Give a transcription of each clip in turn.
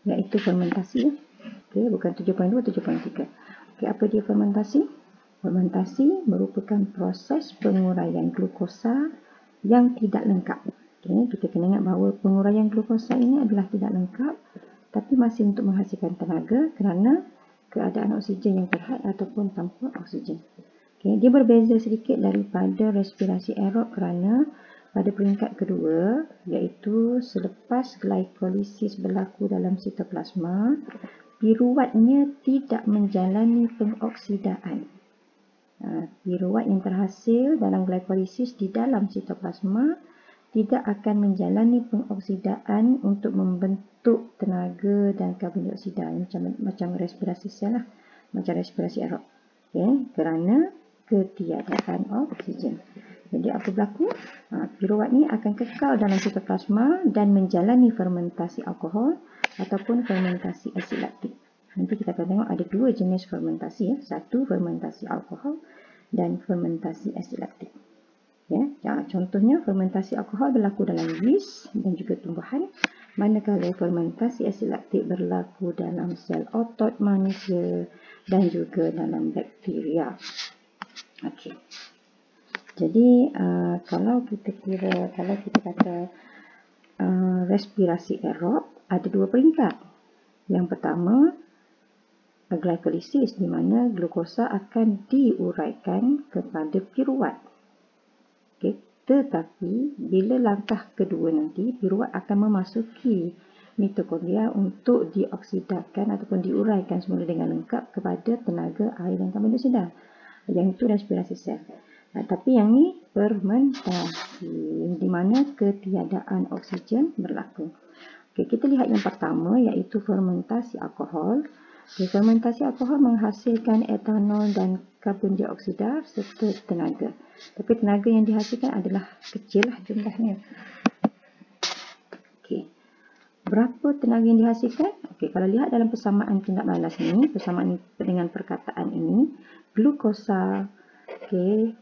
iaitu fermentasi. Okey, bukan 7.2, 7.3. Okey, apa dia fermentasi? Fermentasi merupakan proses penguraian glukosa yang tidak lengkap. Okey, kita kena ingat bahawa penguraian glukosa ini adalah tidak lengkap, tapi masih untuk menghasilkan tenaga kerana keadaan oksigen yang terhad ataupun tanpa oksigen. Okey, dia berbeza sedikit daripada respirasi aerob kerana pada peringkat kedua, iaitu selepas glikolisis berlaku dalam sitoplasma, piruvatnya tidak menjalani pengoksidaan. Piruvat yang terhasil dalam glikolisis di dalam sitoplasma tidak akan menjalani pengoksidaan untuk membentuk tenaga dan karbon dioksida macam respirasi sel lah, macam respirasi aerob. Okay, kerana ketiadaan oksigen. Jadi apa berlaku? Piruvat ni akan kekal dalam sitoplasma dan menjalani fermentasi alkohol ataupun fermentasi asid laktik. Nanti kita akan tengok ada dua jenis fermentasi ya. Satu fermentasi alkohol dan fermentasi asid laktik. Ya, contohnya fermentasi alkohol berlaku dalam yeast dan juga tumbuhan, manakala fermentasi asid laktik berlaku dalam sel otot manusia dan juga dalam bakteria. Okey. Jadi kalau kita kata respirasi aerob ada dua peringkat. Yang pertama glikolisis, di mana glukosa akan diuraikan kepada piruvat. Okay. Tetapi bila langkah kedua nanti, piruvat akan memasuki mitokondria untuk dioksidakan ataupun diuraikan semula dengan lengkap kepada tenaga air dan karbon dioksida. Yang itu respirasi sel. Tapi yang ni fermentasi, di mana ketiadaan oksigen berlaku. Okay, kita lihat yang pertama iaitu fermentasi alkohol. Okay, fermentasi alkohol menghasilkan etanol dan karbon dioksida serta tenaga. Tapi tenaga yang dihasilkan adalah kecil lah jumlahnya. Okay. Berapa tenaga yang dihasilkan? Okay, kalau lihat dalam persamaan tindak balas ni, persamaan dengan perkataan ini, glukosa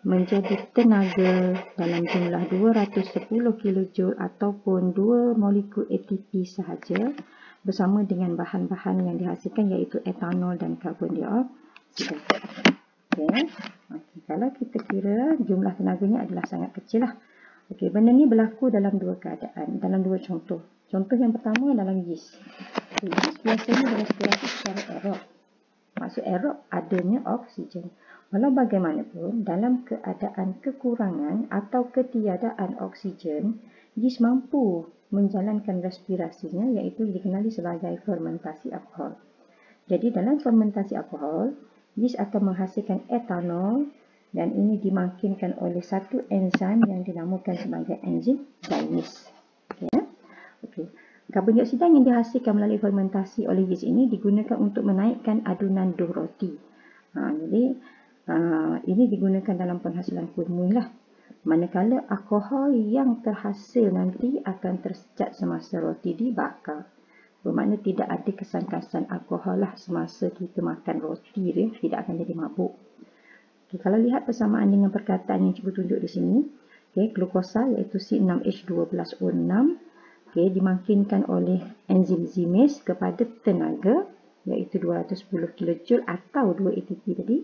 menjadi tenaga dalam jumlah 210 kJ ataupun 2 molekul ATP sahaja bersama dengan bahan-bahan yang dihasilkan iaitu etanol dan karbon dioksida. Okay. Kalau kita kira jumlah tenaganya adalah sangat kecil lah. Okay, benda ni berlaku dalam dua keadaan, dalam dua contoh. Contoh yang pertama dalam yeast. Yeast biasanya berespirasi secara aerob. Maksud aerob adanya oksigen. Walau bagaimanapun, dalam keadaan kekurangan atau ketiadaan oksigen, yeast mampu menjalankan respirasinya iaitu dikenali sebagai fermentasi alkohol. Jadi dalam fermentasi alkohol, yeast akan menghasilkan etanol dan ini dimakinkan oleh satu enzim yang dinamakan sebagai enzim Zymes. Okay. Karbon dioksida yang dihasilkan melalui fermentasi oleh yeast ini digunakan untuk menaikkan adunan dough roti. Jadi ini digunakan dalam penghasilan kuih lah. Manakala alkohol yang terhasil nanti akan tersecat semasa roti dibakar. Bermakna tidak ada kesan-kesan alkohol lah semasa kita makan roti dia, tidak akan jadi mabuk. Okay, kalau lihat persamaan dengan perkataan yang cikgu tunjuk di sini, okay, glukosa iaitu C6H12O6 okay, dimakinkan oleh enzim Zymes kepada tenaga iaitu 210 kJ atau 2 ATP tadi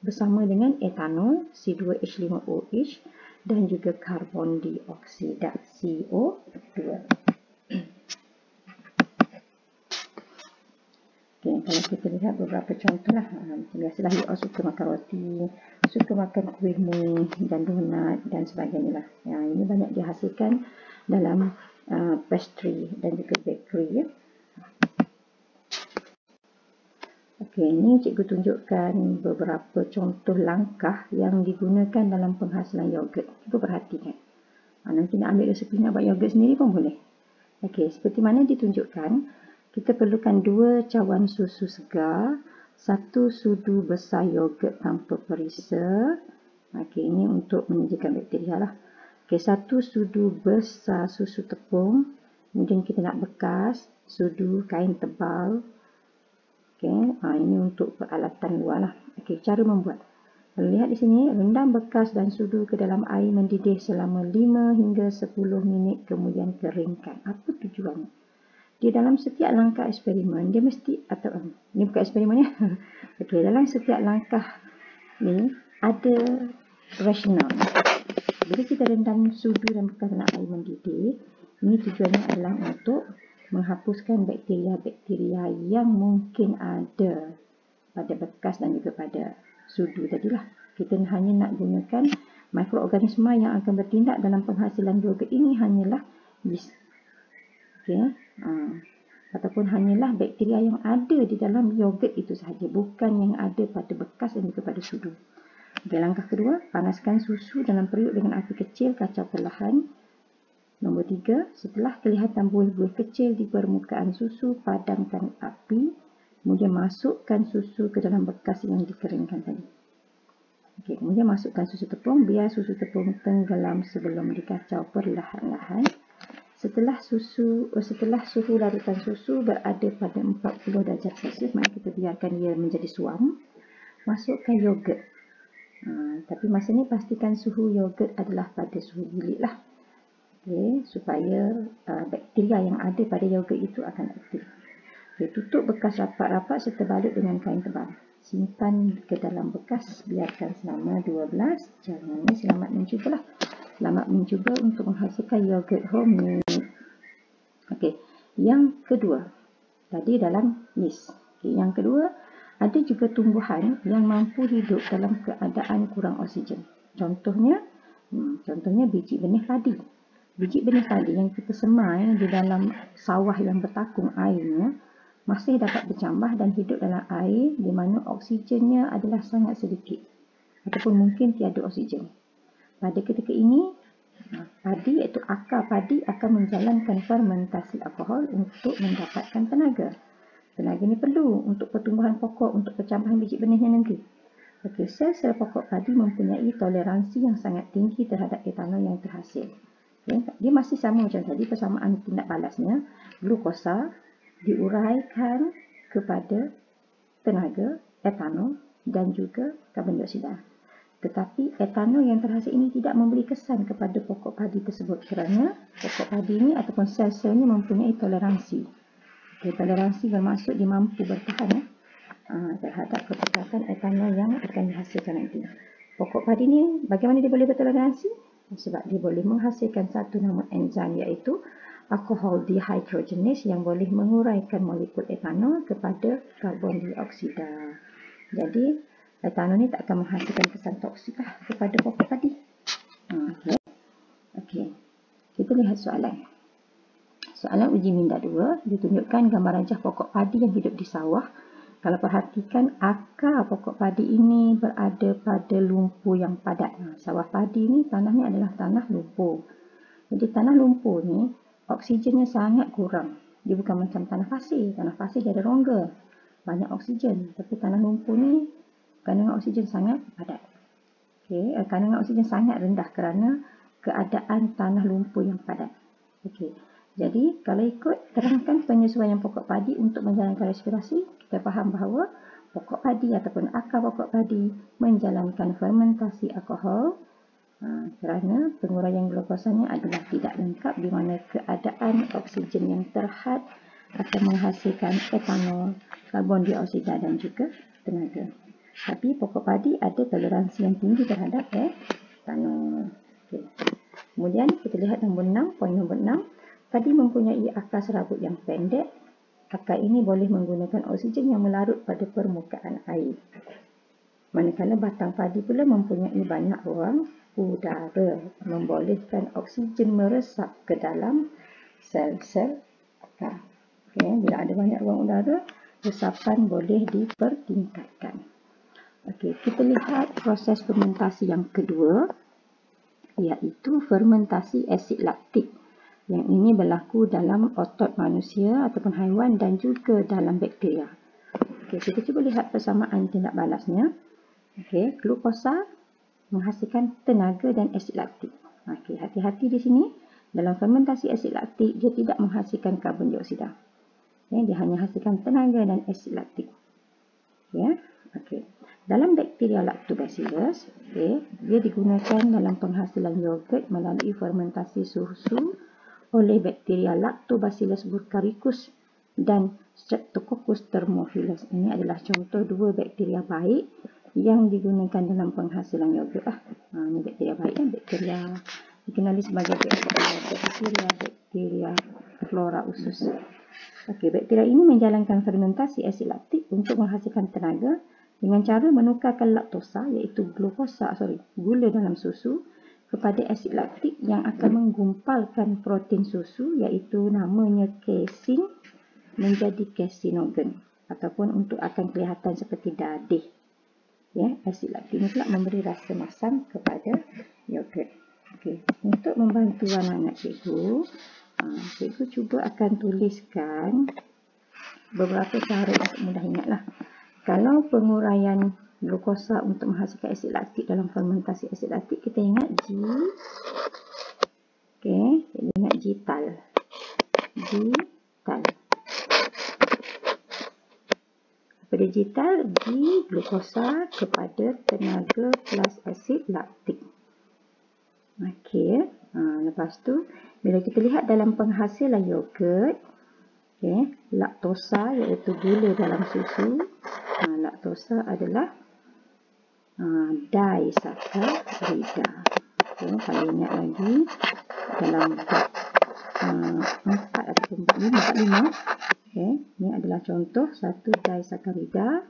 bersama dengan etanol C2H5OH dan juga karbon dioksida CO2. Okay, kalau kita lihat beberapa contoh lah, biasalah you all suka makan roti, suka makan kuih muih dan donat dan sebagainya lah. Ini banyak dihasilkan dalam pastry dan juga bakery ya. Okey, ini cikgu tunjukkan beberapa contoh langkah yang digunakan dalam penghasilan yogurt. Cuba perhatikan. Nanti nak ambil resepi nak buat yogurt sendiri pun boleh. Okey, seperti mana ditunjukkan, kita perlukan 2 cawan susu segar, 1 sudu besar yogurt tanpa perisa. Okey, ini untuk menyediakan bakteria lah. Okey, 1 sudu besar susu tepung. Kemudian kita nak bekas sudu kain tebal. Okay, ini untuk peralatan luar lah. Okay, cara membuat. Kalau lihat di sini, rendam bekas dan sudu ke dalam air mendidih selama 5 hingga 10 minit kemudian keringkan. Apa tujuannya? Di dalam setiap langkah eksperimen, dia mesti, atau ini bukan eksperimen ya. Okey, dalam setiap langkah ni ada rasional. Bila kita rendam sudu dan bekas dalam air mendidih, ini tujuannya adalah untuk menghapuskan bakteria-bakteria yang mungkin ada pada bekas dan juga pada sudu tadilah. Kita hanya nak gunakan mikroorganisma yang akan bertindak dalam penghasilan yogurt ini hanyalah yeast. Okey. Ataupun hanyalah bakteria yang ada di dalam yogurt itu sahaja, bukan yang ada pada bekas dan juga pada sudu. Okey, langkah kedua, panaskan susu dalam periuk dengan api kecil, kacau perlahan. Nombor 3, setelah kelihatan buih-buih kecil di permukaan susu, padamkan api. Kemudian masukkan susu ke dalam bekas yang dikeringkan tadi. Okey, kemudian masukkan susu tepung, biar susu tepung tenggelam sebelum dikacau perlahan-lahan. Setelah suhu larutan susu berada pada 40 darjah Celsius, mari kita biarkan dia menjadi suam. Masukkan yogurt. Tapi masa ni pastikan suhu yogurt adalah pada suhu bilik lah. Okay, supaya bakteria yang ada pada yogurt itu akan aktif. Okay, tutup bekas rapat-rapat serta balut dengan kain tebal. Simpan ke dalam bekas, biarkan selama 12 jam. Ini selamat mencubalah. Selamat mencuba untuk menghasilkan yogurt homemade. Okey, yang kedua, tadi dalam yeast. Okay, yang kedua, ada juga tumbuhan yang mampu hidup dalam keadaan kurang oksigen. Contohnya biji benih padi. Biji benih padi yang kita semai di dalam sawah yang bertakung airnya masih dapat bercambah dan hidup dalam air di mana oksigennya adalah sangat sedikit ataupun mungkin tiada oksigen. Pada ketika ini, padi iaitu akar padi akan menjalankan fermentasi alkohol untuk mendapatkan tenaga. Tenaga ini perlu untuk pertumbuhan pokok, untuk percambahan biji benihnya nanti. Okey, sel-sel pokok padi mempunyai toleransi yang sangat tinggi terhadap etanol yang terhasil. Okay. Dia masih sama macam tadi, persamaan tindak balasnya. Glukosa diuraikan kepada tenaga, etanol dan juga karbon dioksida. Tetapi etanol yang terhasil ini tidak memberi kesan kepada pokok padi tersebut kerana pokok padi ini ataupun sel-selnya mempunyai toleransi. Okay, toleransi bermaksud dia mampu bertahan terhadap kepekatan etanol yang akan dihasilkan nanti. Pokok padi ni bagaimana dia boleh bertoleransi? Sebab dia boleh menghasilkan satu nama enzim iaitu alkohol dehydrogenase yang boleh menguraikan molekul etanol kepada karbon dioksida. Jadi etanol ni tak akan menghasilkan kesan toksik kepada pokok padi. Okey. Kita lihat soalan. Soalan uji minda 2 ditunjukkan gambar rajah pokok padi yang hidup di sawah. Kalau perhatikan, akar pokok padi ini berada pada lumpur yang padat. Sawah padi ni tanahnya adalah tanah lumpur. Jadi tanah lumpur ni oksigennya sangat kurang. Dia bukan macam tanah pasir. Tanah pasir dia ada rongga, banyak oksigen. Tapi tanah lumpur ni kandungan oksigen sangat padat. Okay. Kandungan oksigen sangat rendah kerana keadaan tanah lumpur yang padat. Okay. Jadi kalau ikut terangkan penyesuaian pokok padi untuk menjalankan respirasi, kita faham bahawa pokok padi ataupun akar pokok padi menjalankan fermentasi alkohol kerana penguraian glukosanya adalah tidak lengkap di mana keadaan oksigen yang terhad akan menghasilkan etanol, karbon dioksida dan juga tenaga. Tapi pokok padi ada toleransi yang tinggi terhadap etanol. Okay. Kemudian kita lihat nombor 6, poin nombor 6. Padi mempunyai akar serabut yang pendek. Akar ini boleh menggunakan oksigen yang melarut pada permukaan air. Manakala batang padi pula mempunyai banyak ruang udara, membolehkan oksigen meresap ke dalam sel-sel akar. Okay. Bila ada banyak ruang udara, resapan boleh dipertingkatkan. Okay. Kita lihat proses fermentasi yang kedua, iaitu fermentasi asid laktik. Yang ini berlaku dalam otot manusia ataupun haiwan dan juga dalam bakteria. Okey, kita cuba lihat persamaan tindak balasnya. Okey, glukosa menghasilkan tenaga dan asid laktik. Okey, hati-hati di sini. Dalam fermentasi asid laktik, dia tidak menghasilkan karbon dioksida. Okay, dia hanya hasilkan tenaga dan asid laktik. Ya, okey. Dalam bakteria Lactobacillus, dia digunakan dalam penghasilan yogurt melalui fermentasi susu oleh bakteria Lactobacillus burgharicus dan Streptococcus thermophilus. Ini adalah contoh dua bakteria baik yang digunakan dalam penghasilan yogurt. Ini bakteria baik kan, bakteria dikenali sebagai bakteria flora usus. Bakteria ini menjalankan fermentasi asid laktik untuk menghasilkan tenaga dengan cara menukarkan laktosa, iaitu gula dalam susu, kepada asid laktik yang akan menggumpalkan protein susu, iaitu namanya casein, menjadi casinogen, ataupun untuk akan kelihatan seperti dadih. Asid laktik ini pula memberi rasa masam kepada yogurt. Untuk membantu anak-anak cikgu, cikgu cuba akan tuliskan beberapa cara untuk mudah ingatlah. Kalau penguraian glukosa untuk menghasilkan asid laktik dalam fermentasi asid laktik, kita ingat G. Kita ingat G-tal. Pada G-tal, G glukosa kepada tenaga plus asid laktik. Lepas tu, bila kita lihat dalam penghasilan yogurt, laktosa iaitu gula dalam susu. Laktosa adalah disaccharida. Kalau ingat lagi dalam bab 4 ataupun 5. Ini adalah contoh satu disaccharida.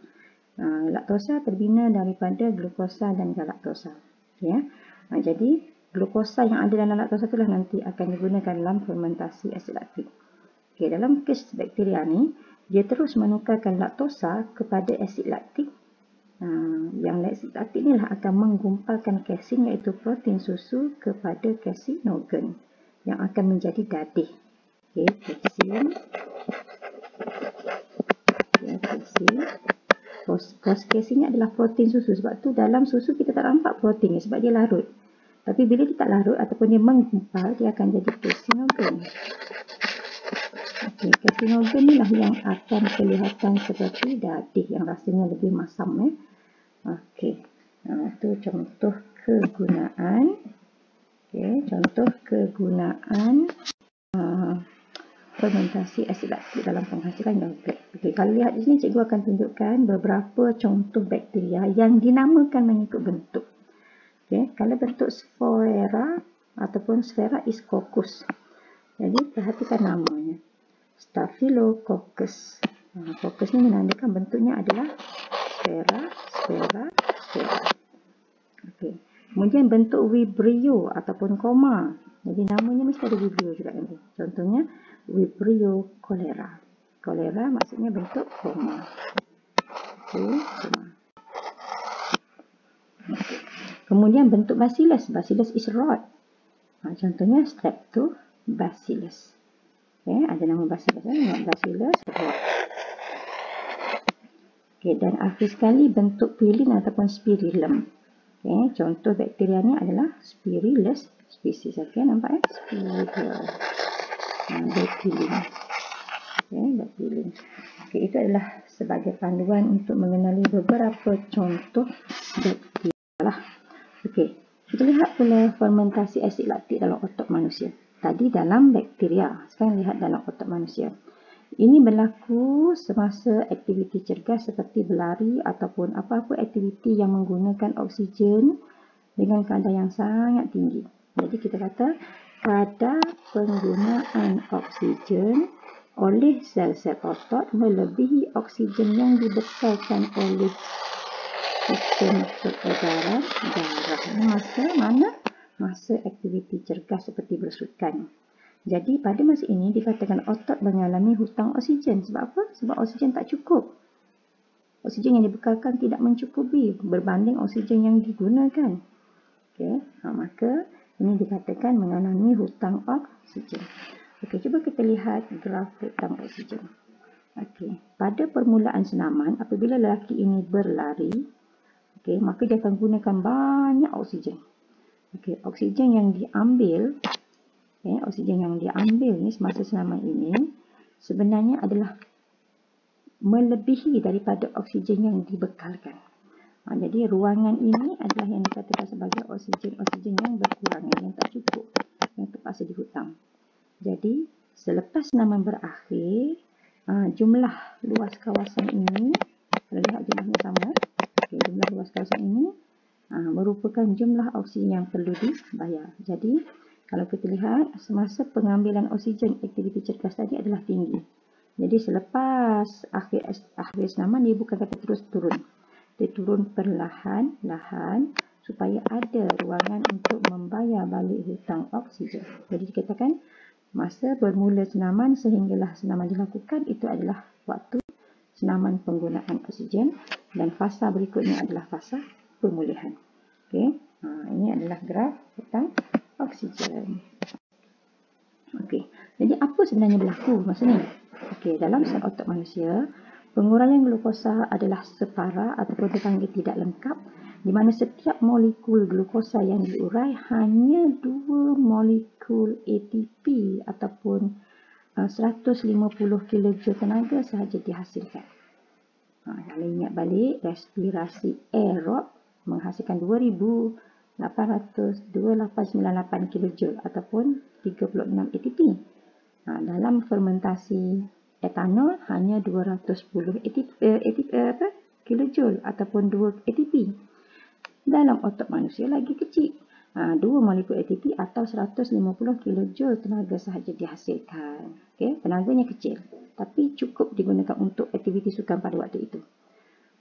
Laktosa terbina daripada glukosa dan galaktosa. Jadi glukosa yang ada dalam laktosa itulah nanti akan digunakan dalam fermentasi asid laktik. Dalam kes bakteria ni, dia terus menukarkan laktosa kepada asid laktik. Yang asid laktik ni lah akan menggumpalkan casein, iaitu protein susu, kepada casinogen yang akan menjadi dadih. Casein. Casein ni adalah protein susu. Sebab tu dalam susu kita tak nampak protein ni sebab dia larut. Tapi bila dia tak larut ataupun dia menggumpal, dia akan jadi casinogen. Casinogen ni lah yang akan kelihatan seperti dadih, yang rasanya lebih masam. Itu contoh kegunaan. Contoh kegunaan fermentasi asid laktik dalam penghasilan yogurt. Kalau lihat di sini, cikgu akan tunjukkan beberapa contoh bakteria yang dinamakan mengikut bentuk. Kalau bentuk sphera ataupun Sphera is coccus. Jadi perhatikan namanya. Staphylococcus. Coccus ni menandakan bentuknya adalah sphera. Kemudian bentuk Vibrio ataupun koma. Jadi namanya mesti ada Vibrio juga nanti. Contohnya Vibrio cholera. Cholera maksudnya bentuk koma. Kemudian bentuk Bacillus. Bacillus is rod. Contohnya Streptobacillus. Ada nama Bacillus. Bacillus rod. Dan akhir sekali bentuk Purine ataupun Spirillum. Contoh bakteria ni adalah Spirillus species. Nampak Spirillum. Bacillus. Itu adalah sebagai panduan untuk mengenali beberapa contoh bakteria. Kita lihat pula fermentasi asid laktik dalam otot manusia. Tadi dalam bakteria, sekarang lihat dalam otot manusia. Ini berlaku semasa aktiviti cergas seperti berlari ataupun apa-apa aktiviti yang menggunakan oksigen dengan kadar yang sangat tinggi. Jadi kita kata kadar penggunaan oksigen oleh sel-sel otot melebihi oksigen yang dibekalkan oleh sistem peredaran darah. Masa mana? Masa aktiviti cergas seperti bersukan. Jadi pada masa ini dikatakan otot mengalami hutang oksigen. Sebab apa? Sebab oksigen tak cukup. Oksigen yang dibekalkan tidak mencukupi berbanding oksigen yang digunakan. Maka ini dikatakan mengalami hutang oksigen. Cuba kita lihat graf hutang oksigen. Pada permulaan senaman, apabila lelaki ini berlari, maka dia akan gunakan banyak oksigen. Oksigen yang diambil ni semasa senaman ini sebenarnya adalah melebihi daripada oksigen yang dibekalkan. Jadi ruangan ini adalah yang dikatakan sebagai oksigen yang berkurang, yang tak cukup, yang terpaksa dihutang. Jadi selepas senaman berakhir, jumlah luas kawasan ini, kalau lihat jumlahnya sama, jumlah luas kawasan ini merupakan jumlah oksigen yang perlu dibayar. Jadi kalau kita lihat, semasa pengambilan oksigen aktiviti cergas tadi adalah tinggi. Jadi selepas akhir senaman, dia bukan kata terus turun. Dia turun perlahan-lahan supaya ada ruangan untuk membayar balik hutang oksigen. Jadi dikatakan masa bermula senaman sehinggalah senaman dilakukan, itu adalah waktu senaman penggunaan oksigen, dan fasa berikutnya adalah fasa pemulihan. Okey, ini adalah graf hutang oksigen. Okey, jadi apa sebenarnya berlaku masa ni? Okey, dalam sel otak manusia, penguraian glukosa adalah separa ataupun dipanggil tidak lengkap, di mana setiap molekul glukosa yang diurai hanya 2 molekul ATP ataupun 150 kJ tenaga sahaja dihasilkan. Kalau ingat balik, respirasi aerob menghasilkan 2898 kJ ataupun 36 ATP. Dalam fermentasi etanol hanya 210 kJ ataupun 2 ATP. Dalam otak manusia lagi kecil, 2 molekul ATP atau 150 kJ tenaga sahaja dihasilkan. Okey, tenaganya kecil, tapi cukup digunakan untuk aktiviti sukan pada waktu itu.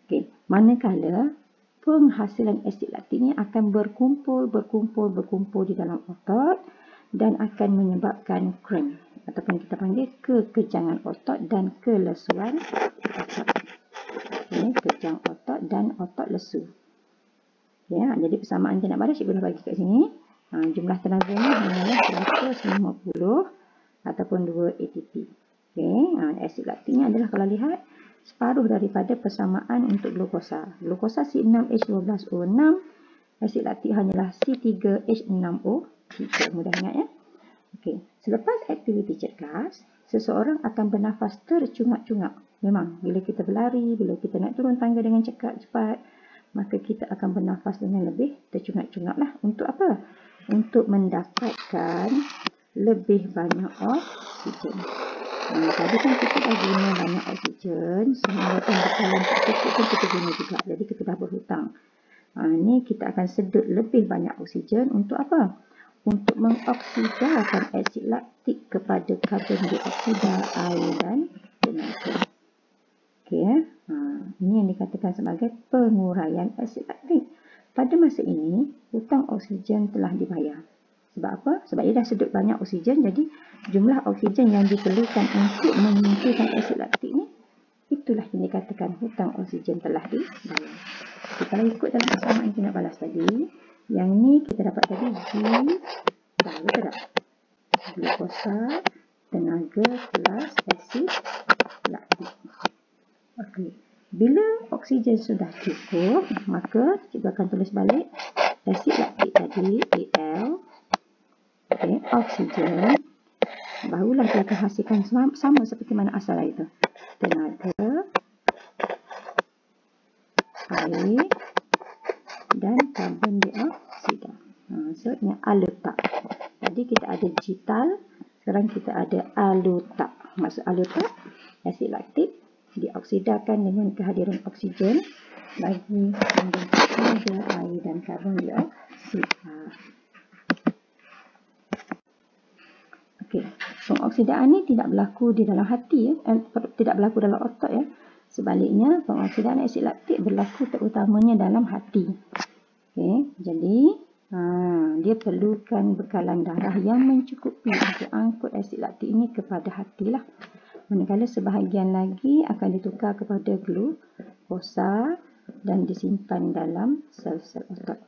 Okey, manakala penghasilan asid laktik ini akan berkumpul di dalam otot dan akan menyebabkan cramp ataupun kita panggil kekejangan otot dan kelesuan otot. Okey, kejang otot dan otot lesu. Ya, jadi persamaan tindak balas cikgu dah bagi kat sini. Jumlah tenaganya hanyalah 150 ataupun 2 ATP. Okey, asid laktiknya adalah kalau lihat separuh daripada persamaan untuk glukosa. Glukosa C6H12O6, asid laktik hanyalah C3H6O3. Mudah ingat ya. Okey, selepas aktiviti cergas, seseorang akan bernafas tercungak-cungak. Memang bila kita berlari, bila kita nak turun tangga dengan cepat, maka kita akan bernafas dengan lebih tercungak-cungak lah. Untuk apa? Untuk mendapatkan lebih banyak oksigen. Tadi kan kita dah guna banyak oksigen, sehingga pembekalan cukup pun kita guna juga. Jadi kita dah berhutang. Ni kita akan sedut lebih banyak oksigen untuk apa? Untuk mengoksidakan asid laktik kepada karbon dioksida, air dan tenaga. Okey ya. Ini yang dikatakan sebagai penguraian asid laktik. Pada masa ini, hutang oksigen telah dibayar. Sebab apa? Sebab ia dah sedut banyak oksigen, jadi jumlah oksigen yang diperlukan untuk menyingkirkan asid laktik ni, itulah yang dikatakan hutang oksigen telah dibayar. Kalau ikut dalam persamaan tindak balas tadi, yang ni kita dapat tadi G, betul tak? Glukosa, tenaga plus asid laktik. Okey. Bila oksigen sudah cukup, maka cikgu akan tulis balik asid laktik tadi Al, okey, oksigen, barulah dia akan hasilkan sama seperti mana asal itu. Tenaga, air dan karbon dioksida. So, ini alutak. Tadi kita ada Gital, sekarang kita ada alutak. Maksud alutak, asid laktik dioksidakan dengan kehadiran oksigen bagi membentuk tenaga, air dan karbon dioksida. Okey, pengoksidaan ni tidak berlaku di dalam hati tidak berlaku dalam otak ya. Sebaliknya, pengoksidaan asid laktik berlaku terutamanya dalam hati. Okey, jadi dia perlukan bekalan darah yang mencukupi untuk angkut asid laktik ini kepada hati lah. Manakala sebahagian lagi akan ditukar kepada glukosa dan disimpan dalam sel-sel otot.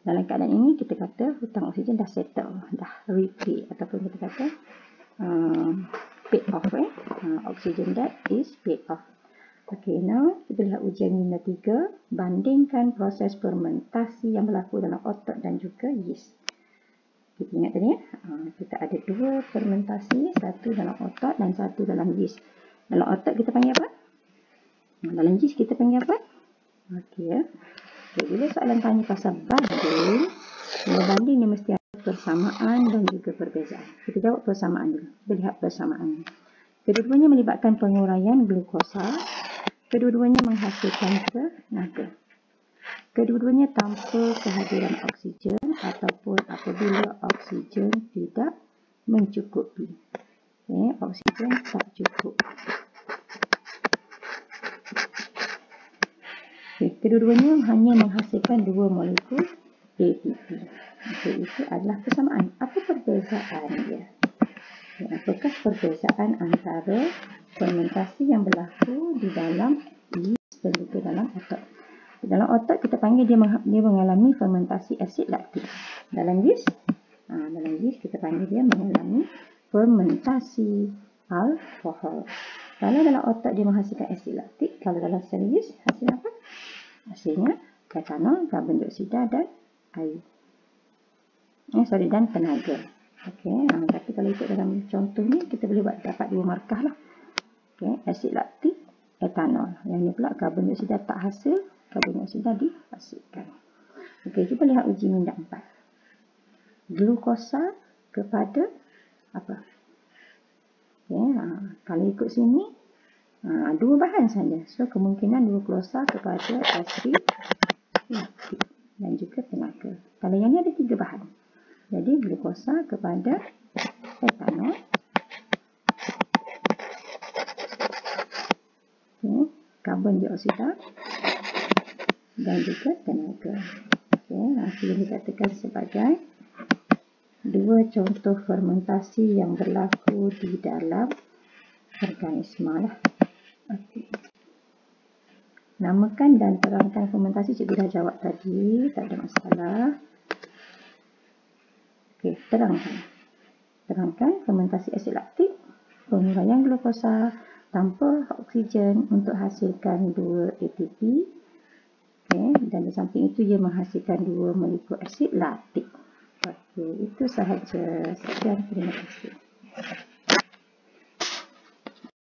Dalam keadaan ini kita kata hutang oksigen dah settle, dah repay ataupun kita kata paid off. Oxygen debt is paid off. Okay, now kita lihat ujian bina 3. Bandingkan proses fermentasi yang berlaku dalam otot dan juga yeast. Kita ingat tadi ya, kita ada 2 fermentasi, satu dalam otot dan satu dalam yeast. Dalam otot kita panggil apa? Dalam yeast kita panggil apa? Okey ya. Bila soalan tanya pasal banding, bila banding dia mesti ada persamaan dan juga perbezaan. Kita jawab persamaan dulu. Kita lihat persamaan. Kedua-duanya melibatkan penguraian glukosa. Kedua-duanya menghasilkan tenaga. Kedua-duanya tanpa kehadiran oksigen ataupun apabila oksigen tidak mencukupi. Oksigen tak cukup. Kedua-duanya hanya menghasilkan 2 molekul ATP. Itu adalah persamaan. Apa perbezaan dia? Apakah perbezaan antara fermentasi yang berlaku di dalam yeast dan juga dalam otot? Dalam otot kita panggil dia mengalami fermentasi asid laktik. Dalam yeast kita panggil dia mengalami fermentasi alkohol. Kalau dalam otot dia menghasilkan asid laktik, kalau dalam sel yeast hasil apa? Hasilnya etanol, karbon dioksida dan air. Dan tenaga. Tapi kalau ikut dalam contoh ni kita boleh dapat 2 markah lah. Asid laktik, etanol. Yang ni pula karbon dioksida tak hasil, karbon dioksida dihasilkan. Cuba lihat uji minda 4. Glukosa kepada apa? Kalau ikut sini 2 bahan saja. So kemungkinan 2 glukosa kepada asid laktik dan juga tenaga. Kalau yang ni ada 3 bahan. Jadi glukosa kepada etanol, karbon dioksida dan juga tenaga. Itu yang dikatakan sebagai 2 contoh fermentasi yang berlaku di dalam organisma lah. Namakan dan terangkan fermentasi. Cikgu dah jawab tadi, tak ada masalah. Terangkan fermentasi asid laktik, penguraian glukosa tanpa oksigen untuk hasilkan 2 ATP. Dan di samping itu ia menghasilkan 2 molekul asid laktik. Itu sahaja. Sekian, terima kasih.